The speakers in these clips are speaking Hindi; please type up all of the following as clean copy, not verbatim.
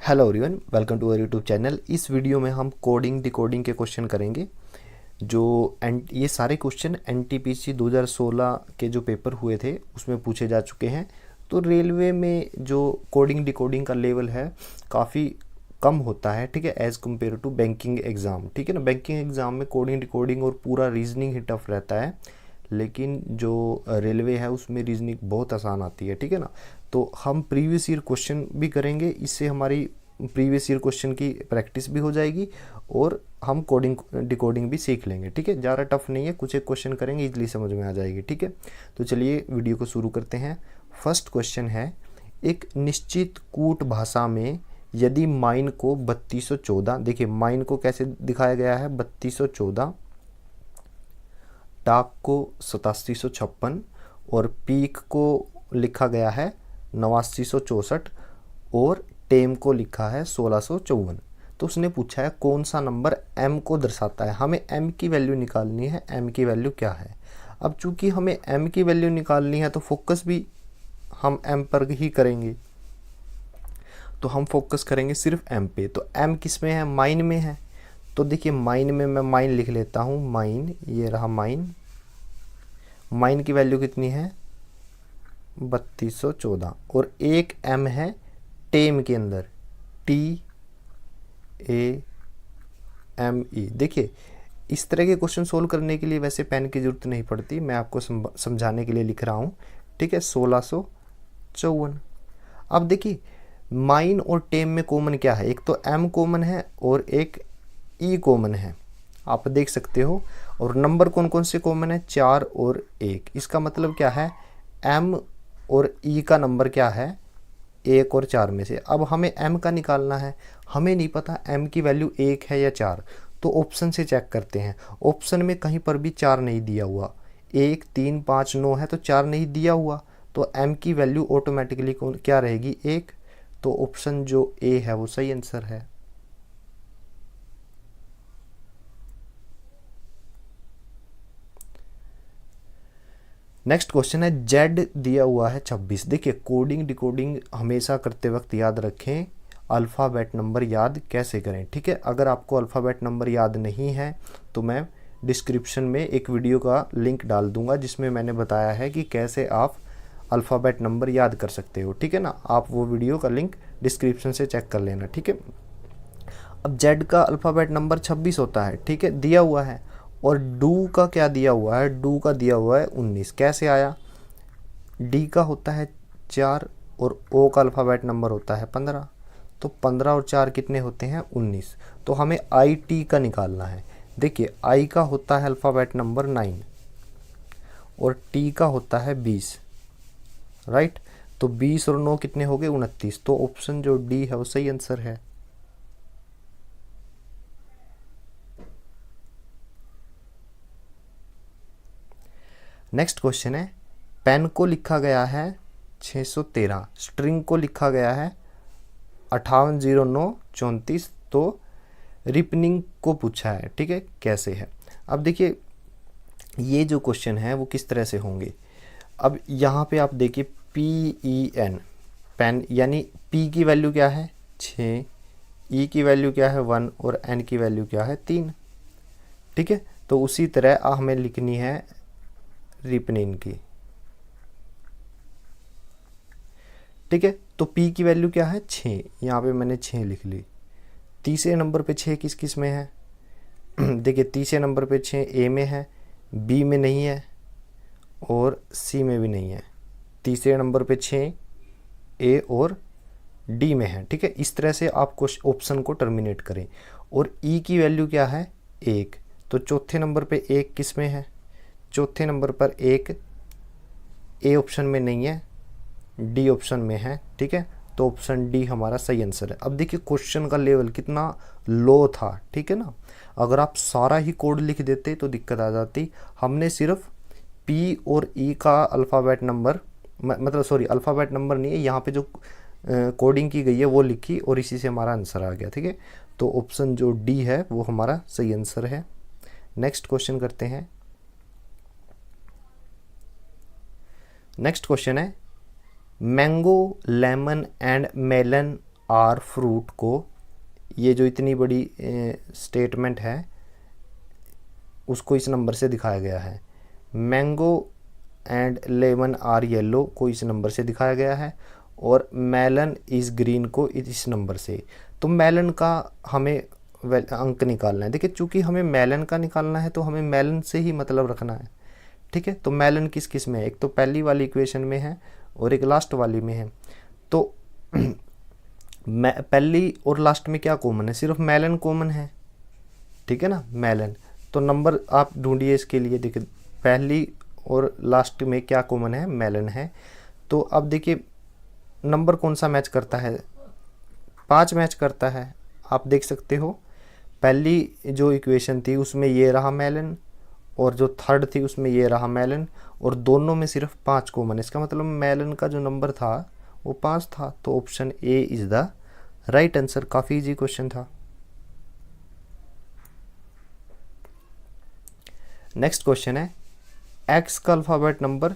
Hello everyone, welcome to our YouTube channel. इस वीडियो में हम कोडिंग डिकोडिंग के क्वेश्चन करेंगे। ये सारे क्वेश्चन एनटीपीसी 2016 के जो पेपर हुए थे उसमें पूछे जा चुके हैं। तो रेलवे में जो कोडिंग डिकोडिंग का लेवल है काफ़ी कम होता है, ठीक है, as compared to banking exam. ठीक है ना, बैंकिंग एग्ज़ाम में कोडिंग डिकोडिंग और पूरा रीजनिंग ही टफ रहता है, लेकिन जो रेलवे है उसमें रीजनिंग बहुत आसान आती है। ठीक है ना, तो हम प्रीवियस ईयर क्वेश्चन भी करेंगे, इससे हमारी प्रीवियस ईयर क्वेश्चन की प्रैक्टिस भी हो जाएगी और हम कोडिंग डिकोडिंग भी सीख लेंगे। ठीक है, ज़्यादा टफ नहीं है, कुछ एक क्वेश्चन करेंगे, इजली समझ में आ जाएगी। ठीक है, तो चलिए वीडियो को शुरू करते हैं। फर्स्ट क्वेश्चन है, एक निश्चित कूट भाषा में यदि माइन को 3214, देखिए माइन को कैसे दिखाया गया है 3214, टाक को 8756 और पीक को लिखा गया है 8964 और टेम को लिखा है 1654। तो उसने पूछा है कौन सा नंबर m को दर्शाता है। हमें m की वैल्यू निकालनी है, m की वैल्यू क्या है। अब चूंकि हमें m की वैल्यू निकालनी है तो फोकस भी हम m पर ही करेंगे, तो हम फोकस करेंगे सिर्फ m पे। तो m किस में है, माइन में है। तो देखिए माइन में मैं माइन लिख लेता हूँ, माइन, ये रहा माइन। माइन की वैल्यू कितनी है 3214 और एक m है टेम के अंदर, TAME। देखिए इस तरह के क्वेश्चन सोल्व करने के लिए वैसे पेन की ज़रूरत नहीं पड़ती, मैं आपको समझाने के लिए लिख रहा हूँ। ठीक है, 1654। अब देखिए माइन और टेम में कॉमन क्या है, एक तो m कॉमन है और एक E कॉमन है, आप देख सकते हो। और नंबर कौन कौन से कॉमन है, 4 और 1। इसका मतलब क्या है, m और E का नंबर क्या है, 1 और 4 में से। अब हमें m का निकालना है, हमें नहीं पता m की वैल्यू 1 है या 4, तो ऑप्शन से चेक करते हैं। ऑप्शन में कहीं पर भी 4 नहीं दिया हुआ, 1 3 5 9 है तो 4 नहीं दिया हुआ, तो m की वैल्यू ऑटोमेटिकली क्या रहेगी, 1। तो ऑप्शन जो ए है वो सही आंसर है। नेक्स्ट क्वेश्चन है, जेड दिया हुआ है 26। देखिए कोडिंग डिकोडिंग हमेशा करते वक्त याद रखें अल्फ़ाबेट नंबर याद कैसे करें। ठीक है, अगर आपको अल्फ़ाबेट नंबर याद नहीं है तो मैं डिस्क्रिप्शन में एक वीडियो का लिंक डाल दूंगा जिसमें मैंने बताया है कि कैसे आप अल्फ़ाबेट नंबर याद कर सकते हो। ठीक है ना, आप वो वीडियो का लिंक डिस्क्रिप्शन से चेक कर लेना। ठीक है, अब जेड का अल्फ़ाबेट नंबर 26 होता है, ठीक है, दिया हुआ है। और डू का क्या दिया हुआ है, डू का दिया हुआ है 19। कैसे आया, डी का होता है 4 और ओ का अल्फ़ाबेट नंबर होता है 15, तो 15 और 4 कितने होते हैं 19। तो हमें आई टी का निकालना है। देखिए आई का होता है अल्फ़ाबेट नंबर 9 और टी का होता है 20, राइट। तो 20 और 9 कितने हो गए 29, तो ऑप्शन जो डी है वो सही आंसर है। नेक्स्ट क्वेश्चन है, पेन को लिखा गया है 613, स्ट्रिंग को लिखा गया है 580934, तो रिपनिंग को पूछा है। ठीक है, कैसे है। अब देखिए ये जो क्वेश्चन है वो किस तरह से होंगे। अब यहाँ पे आप देखिए PEN, पेन, यानी P की वैल्यू क्या है 6, E की वैल्यू क्या है 1 और N की वैल्यू क्या है 3। ठीक है, तो उसी तरह हमें लिखनी है रिपनिंग की। ठीक है, तो P की वैल्यू क्या है 6, यहाँ पे मैंने 6 लिख ली। तीसरे नंबर पे 6 किस किस में है देखिए तीसरे नंबर पे 6 A में है, B में नहीं है और C में भी नहीं है। तीसरे नंबर पे 6 A और D में है। ठीक है, इस तरह से आप ऑप्शन को टर्मिनेट करें। और E की वैल्यू क्या है 1, तो चौथे नंबर पे 1 किस में है, चौथे नंबर पर 1 A ऑप्शन में नहीं है, D ऑप्शन में है। ठीक है, तो ऑप्शन डी हमारा सही आंसर है। अब देखिए क्वेश्चन का लेवल कितना लो था। ठीक है ना, अगर आप सारा ही कोड लिख देते तो दिक्कत आ जाती। हमने सिर्फ पी और ई का अल्फ़ाबेट नंबर, मतलब सॉरी अल्फ़ाबेट नंबर नहीं है, यहाँ पे जो कोडिंग की गई है वो लिखी और इसी से हमारा आंसर आ गया। ठीक है, तो ऑप्शन जो डी है वो हमारा सही आंसर है। नेक्स्ट क्वेश्चन करते हैं। नेक्स्ट क्वेश्चन है, mango, lemon and melon are fruit को, ये जो इतनी बड़ी स्टेटमेंट है उसको इस नंबर से दिखाया गया है। Mango and lemon are yellow को इस नंबर से दिखाया गया है, और मेलन इज़ ग्रीन को इस नंबर से। तो मेलन का हमें अंक निकालना है। देखिए चूँकि हमें मेलन का निकालना है तो हमें मेलन से ही मतलब रखना है, ठीक है। तो मेलन किस किस में है, एक तो पहली वाली इक्वेशन में है और एक लास्ट वाली में है। तो पहली और लास्ट में क्या कॉमन है, सिर्फ मेलन कॉमन है, ठीक है ना, मेलन। तो नंबर आप ढूंढिए इसके लिए। देखिए पहली और लास्ट में क्या कॉमन है, मेलन है। तो अब देखिए नंबर कौन सा मैच करता है, 5 मैच करता है। आप देख सकते हो पहली जो इक्वेशन थी उसमें ये रहा मेलन, और जो थर्ड थी उसमें ये रहा मेलन, और दोनों में सिर्फ 5 कॉमन। इसका मतलब मेलन का जो नंबर था वो 5 था। तो option A is the right answer. काफ़ी इजी क्वेश्चन था। नेक्स्ट क्वेश्चन है, एक्स का अल्फ़ाबेट नंबर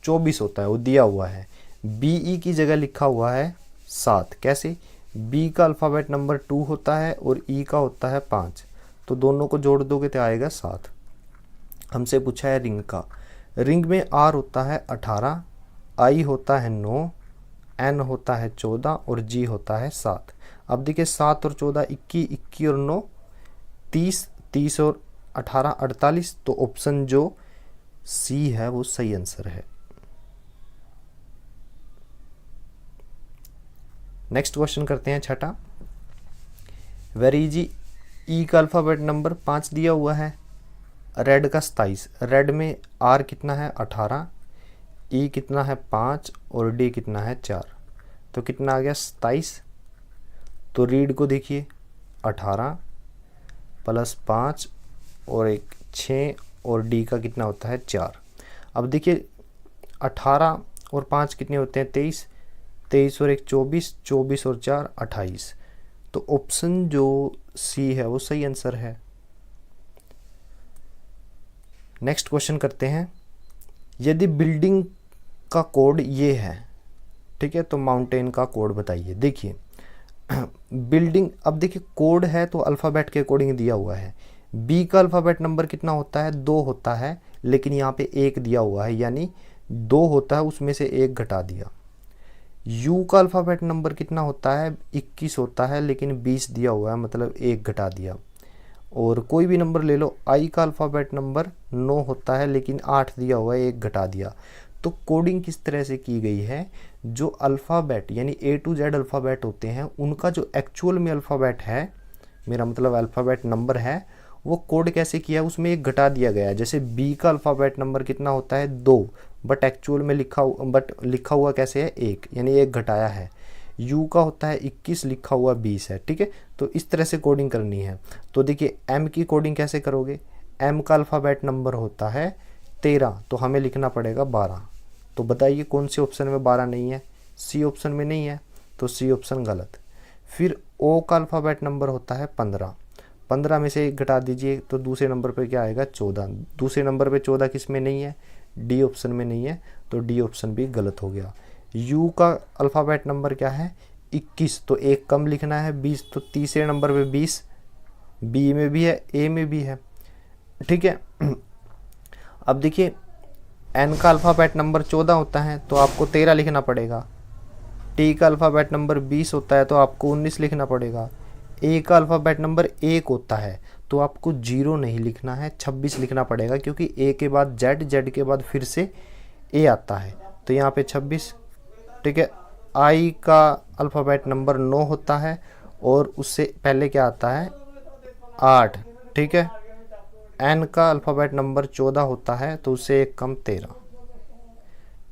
24 होता है, वो दिया हुआ है। बी ई की जगह लिखा हुआ है 7। कैसे, बी का अल्फ़ाबेट नंबर 2 होता है और ई का होता है 5, तो दोनों को जोड़ दोगे तो आएगा 7। हमसे पूछा है रिंग का। रिंग में आर होता है 18, आई होता है 9, एन होता है 14 और जी होता है 7। अब देखिए 7 और 14 21, 21 और 9 30, 30 और 18 48। तो ऑप्शन जो सी है वो सही आंसर है। नेक्स्ट क्वेश्चन करते हैं छठा। Very easy. ई का अल्फ़ाबेट नंबर 5 दिया हुआ है, रेड का 27। रेड में आर कितना है 18, ई कितना है 5 और डी कितना है 4। तो कितना आ गया 27। तो रीड को देखिए 18 प्लस 5 और एक 6 और डी का कितना होता है 4। अब देखिए 18 और 5 कितने होते हैं 23, 23 और एक 24, 24 और 4 28। तो ऑप्शन जो सी है वो सही आंसर है। नेक्स्ट क्वेश्चन करते हैं। यदि बिल्डिंग का कोड ये है, ठीक है, तो माउंटेन का कोड बताइए। देखिए बिल्डिंग, अब देखिए कोड है तो अल्फ़ाबेट के अकॉर्डिंग दिया हुआ है। बी का अल्फ़ाबेट नंबर कितना होता है 2 होता है, लेकिन यहाँ पे 1 दिया हुआ है, यानी 2 होता है उसमें से 1 घटा दिया। यू का अल्फ़ाबेट नंबर कितना होता है 21 होता है, लेकिन 20 दिया हुआ है, मतलब 1 घटा दिया। और कोई भी नंबर ले लो, आई का अल्फ़ाबेट नंबर 9 होता है, लेकिन 8 दिया हुआ है, 1 घटा दिया। तो कोडिंग किस तरह से की गई है, जो अल्फ़ाबेट यानी ए टू जेड अल्फ़ाबेट होते हैं उनका जो एक्चुअल में अल्फ़ाबेट है, मेरा मतलब अल्फ़ाबेट नंबर है, वो कोड कैसे किया है उसमें 1 घटा दिया गया है। जैसे बी का अल्फ़ाबेट नंबर कितना होता है 2, बट एक्चुअल में लिखा हुआ कैसे है 1, यानी 1 घटाया है। यू का होता है 21, लिखा हुआ 20 है, ठीक है। तो इस तरह से कोडिंग करनी है। तो देखिए एम की कोडिंग कैसे करोगे, एम का अल्फ़ाबेट नंबर होता है 13, तो हमें लिखना पड़ेगा 12। तो बताइए कौन से ऑप्शन में 12 नहीं है, सी ऑप्शन में नहीं है, तो सी ऑप्शन गलत। फिर ओ का अल्फ़ाबेट नंबर होता है 15, 15 में से 1 घटा दीजिए तो दूसरे नंबर पर क्या आएगा 14। दूसरे नंबर पे 14 किस में नहीं है, डी ऑप्शन में नहीं है, तो डी ऑप्शन भी गलत हो गया। यू का अल्फ़ाबेट नंबर क्या है 21, तो 1 कम लिखना है 20, तो तीसरे नंबर पे 20, बी में भी है ए में भी है, ठीक है। अब देखिए एन का अल्फ़ाबेट नंबर 14 होता है तो आपको 13 लिखना पड़ेगा। टी का अल्फ़ाबेट नंबर 20 होता है तो आपको 19 लिखना पड़ेगा। ए का अल्फ़ाबेट नंबर 1 होता है तो आपको 0 नहीं लिखना है, 26 लिखना पड़ेगा, क्योंकि ए के बाद जेड, जेड के बाद फिर से ए आता है, तो यहाँ पे 26, ठीक है। आई का अल्फ़ाबेट नंबर 9 होता है और उससे पहले क्या आता है 8, ठीक है। एन का अल्फ़ाबेट नंबर 14 होता है तो उससे 1 कम 13,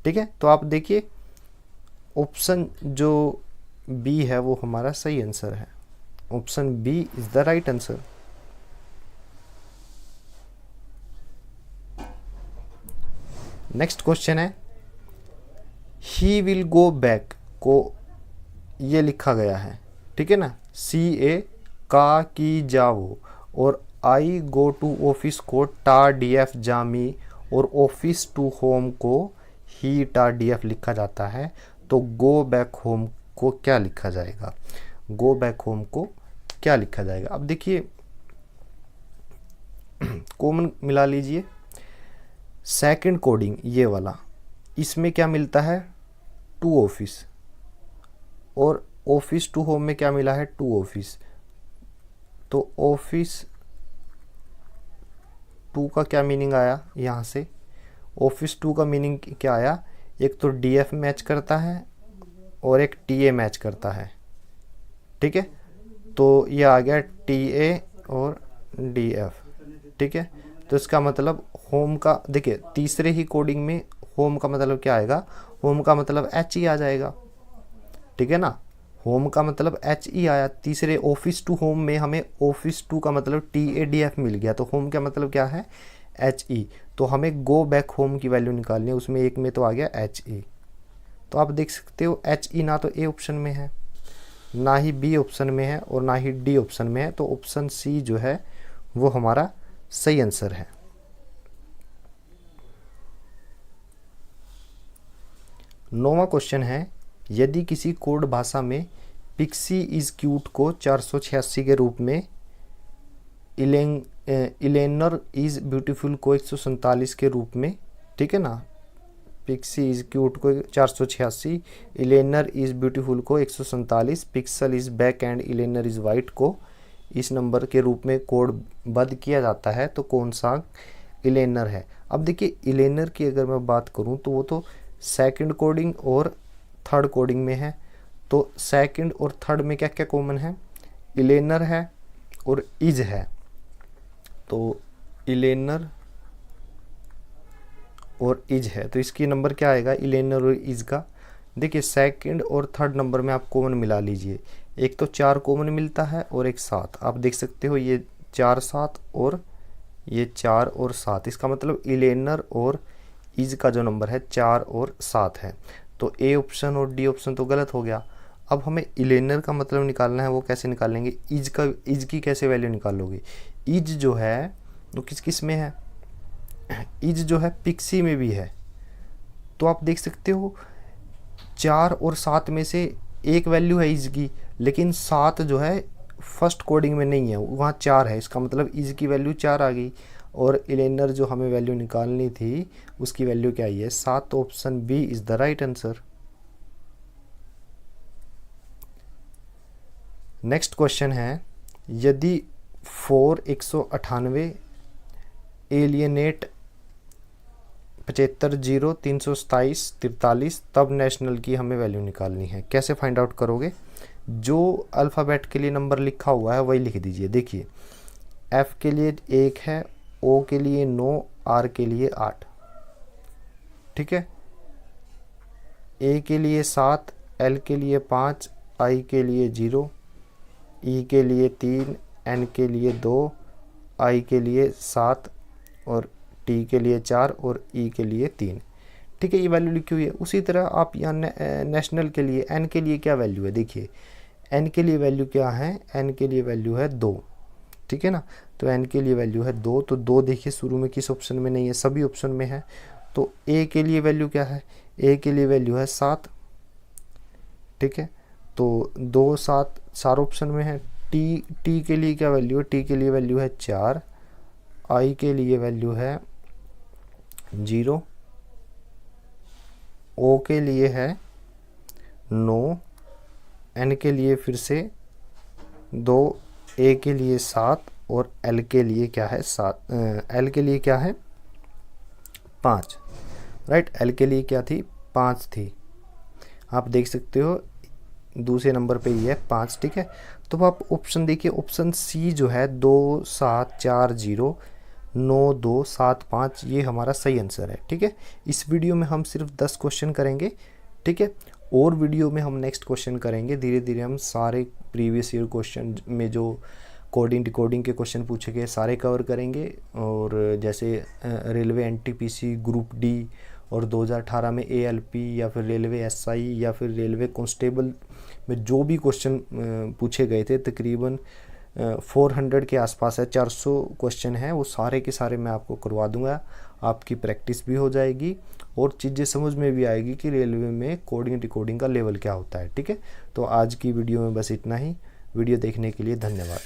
ठीक है। तो आप देखिए ऑप्शन जो बी है वो हमारा सही आंसर है। Option B is the right answer. Next question है, ही विल गो बैक को ये लिखा गया है, ठीक है ना, सी ए का की जाओ, और आई गो टू ऑफिस को टा डी एफ जामी, और ऑफिस टू होम को ही टा डी एफ लिखा जाता है। तो गो बैक होम को क्या लिखा जाएगा, गो बैक होम को क्या लिखा जाएगा। अब देखिए कॉमन मिला लीजिए, सेकंड कोडिंग ये वाला, इसमें क्या मिलता है टू ऑफिस, और ऑफिस टू होम में क्या मिला है टू ऑफिस। तो ऑफिस टू का क्या मीनिंग आया यहाँ से, ऑफिस टू का मीनिंग क्या आया, एक तो डी एफ मैच करता है और एक टी ए मैच करता है, ठीक है। तो ये आ गया टी ए और डी एफ, ठीक है। तो इसका मतलब होम का, देखिए तीसरे ही कोडिंग में होम का मतलब क्या आएगा, होम का मतलब एच ई आ जाएगा, ठीक है ना। होम का मतलब एच ई आया, तीसरे ऑफिस टू होम में हमें ऑफिस टू का मतलब टी ए डी एफ मिल गया, तो होम का मतलब क्या है एच ई। तो हमें गो बैक होम की वैल्यू निकालनी है, उसमें एक में तो आ गया एच ई। तो आप देख सकते हो एच ई ना तो ए ऑप्शन में है, ना ही बी ऑप्शन में है, और ना ही डी ऑप्शन में है। तो ऑप्शन सी जो है वो हमारा सही आंसर है। नौवां क्वेश्चन है, यदि किसी कोड भाषा में पिक्सी इज क्यूट को 486 के रूप में, इलेनर इज ब्यूटीफुल को 147 के रूप में, ठीक है ना, पिक्सी इज क्यूट को 486, इलेनर इज ब्यूटीफुल को 147, pixel is back and Eleanor is white को इस नंबर के रूप में कोड बद्ध किया जाता है, तो कौन सा इलेनर है। अब देखिए इलेनर की अगर मैं बात करूं तो वो तो सेकंड कोडिंग और थर्ड कोडिंग में है। तो सेकंड और थर्ड में क्या क्या कॉमन है, इलेनर है और इज है। तो इलेनर और इज है, तो इसकी नंबर क्या आएगा इलेनर और इज का। देखिए सेकंड और थर्ड नंबर में आप कॉमन मिला लीजिए, एक तो 4 कॉमन मिलता है और एक 7, आप देख सकते हो ये 4 7 और ये 4 और 7, इसका मतलब इलेनर और इज का जो नंबर है 4 और 7 है। तो ए ऑप्शन और डी ऑप्शन तो गलत हो गया। अब हमें इलेनर का मतलब निकालना है, वो कैसे निकालेंगे, इज की कैसे वैल्यू निकालोगे। इज जो है वो किस किस में है, इज जो है पिक्सी में भी है। तो आप देख सकते हो 4 और 7 में से एक वैल्यू है इज की, लेकिन 7 जो है फर्स्ट कोडिंग में नहीं है, वहाँ 4 है, इसका मतलब इज की वैल्यू 4 आ गई। और इलेनर जो हमें वैल्यू निकालनी थी उसकी वैल्यू क्या आई है 7। तो option B is the right answer. Next question है, यदि 4 198 एलियनेट 75 0 327 43 तब नेशनल की हमें वैल्यू निकालनी है। कैसे फाइंड आउट करोगे, जो अल्फ़ाबेट के लिए नंबर लिखा हुआ है वही लिख दीजिए। देखिए एफ के लिए 1 है, ओ के लिए 9, आर के लिए 8, ठीक है। ए के लिए 7, एल के लिए 5, आई के लिए 0, ई के लिए 3, एन के लिए 2, आई के लिए 7 और टी के लिए 4 और ई के लिए 3, ठीक है। ये वैल्यू लिखी हुई है। उसी तरह आप यहाँ नेशनल के लिए एन के लिए क्या वैल्यू है, देखिए एन के लिए वैल्यू क्या है, एन के लिए वैल्यू है 2, ठीक है ना। तो एन के लिए वैल्यू है 2, तो 2 देखिए शुरू में किस ऑप्शन में नहीं है, सभी ऑप्शन में है। तो ए के लिए वैल्यू क्या है, ए के लिए वैल्यू है 7, ठीक है। तो 2 7 सारे ऑप्शन में है। टी के लिए क्या वैल्यू है, टी के लिए वैल्यू है 4, आई के लिए वैल्यू है 0, ओ के लिए है 9, एन के लिए फिर से 2, ए के लिए 7 और एल के लिए क्या है 7, एल के लिए क्या है 5, राइट। एल के लिए क्या थी 5 थी, आप देख सकते हो दूसरे नंबर पे ये है 5, ठीक है। तो आप ऑप्शन देखिए, ऑप्शन सी जो है 2 7 4 0 9 2 7 5, ये हमारा सही आंसर है, ठीक है। इस वीडियो में हम सिर्फ 10 क्वेश्चन करेंगे, ठीक है। और वीडियो में हम नेक्स्ट क्वेश्चन करेंगे, धीरे धीरे हम सारे प्रीवियस ईयर क्वेश्चन में जो कोडिंग डिकोडिंग के क्वेश्चन पूछे गए सारे कवर करेंगे। और जैसे रेलवे एनटीपीसी ग्रुप डी और 2018 में एएलपी या फिर रेलवे एसआई या फिर रेलवे कांस्टेबल में जो भी क्वेश्चन पूछे गए थे, तकरीबन 400 के आसपास है, 400 क्वेश्चन है, वो सारे के सारे मैं आपको करवा दूंगा। आपकी प्रैक्टिस भी हो जाएगी और चीज़ें समझ में भी आएगी कि रेलवे में कोडिंग डिकोडिंग का लेवल क्या होता है। ठीक है, तो आज की वीडियो में बस इतना ही। वीडियो देखने के लिए धन्यवाद।